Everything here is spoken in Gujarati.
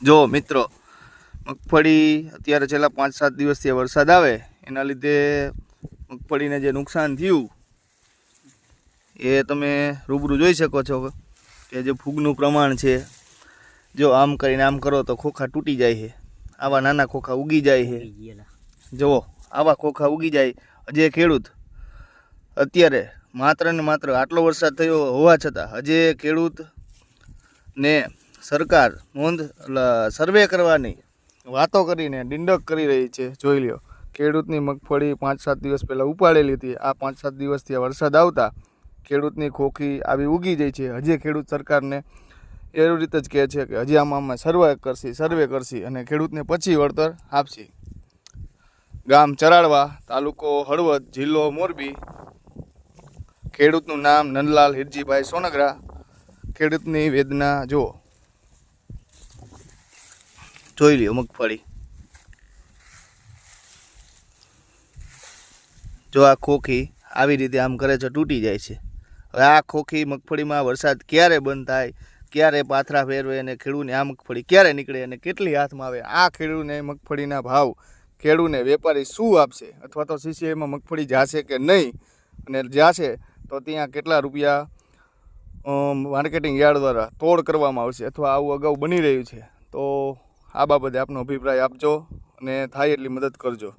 જો મિત્રો, મગફળી અત્યારે છેલ્લા 5-7 દિવસથી વરસાદ આવે એના લીધે મગફળીને જે નુકસાન થયું એ તમે રૂબરૂ જોઈ શકો છો કે જે ફૂગનું પ્રમાણ છે. જો આમ કરીને આમ કરો તો ખોખા તૂટી જાય છે. આવા નાના ખોખા ઉગી જાય છે. જુઓ, આવા ખોખા ઉગી જાય. હજે ખેડૂત અત્યારે માત્ર ને માત્ર આટલો વરસાદ થયો હોવા છતાં હજે ખેડૂતને સરકાર સર્વે કરવાની વાતો કરીને ડિંડક કરી રહી છે. જોઈ લ્યો, ખેડૂતની મગફળી 5-7 દિવસ પહેલાં ઉપાડેલી હતી. આ 5-7 દિવસથી વરસાદ આવતા ખેડૂતની ખોખી આવી ઉગી જાય છે. હજી ખેડૂત સરકારને એવી રીતે જ કહે છે કે હજી આમાં સર્વે કરશી અને ખેડૂતને પછી વળતર આપશી. ગામ ચરાડવા, તાલુકો હળવદ, જિલ્લો મોરબી. ખેડૂતનું નામ નંદલાલ હિરજીભાઈ સોનગરા. ખેડૂતની વેદના જુઓ, જોઈ લ્યો. મગફળી જો આ ખોખી આવી રીતે આમ કરે છે, તૂટી જાય છે. હવે આ ખોખી મગફળીમાં વરસાદ ક્યારે બંધ થાય, ક્યારે પાથરા ફેરવે અને ખેડૂતને આ મગફળી ક્યારે નીકળે અને કેટલી હાથમાં આવે, આ ખેડૂતને મગફળીના ભાવ ખેડૂતને વેપારી શું આપશે, અથવા તો સીસીઆઈમાં મગફળી જશે કે નહીં, અને જશે તો ત્યાં કેટલા રૂપિયા માર્કેટિંગ યાર્ડ દ્વારા તોડ કરવામાં આવશે, અથવા આવું અગાઉ બની રહ્યું છે. તો આ બાબતે આપનો અભિપ્રાય આપજો અને થાય એટલી મદદ કરજો.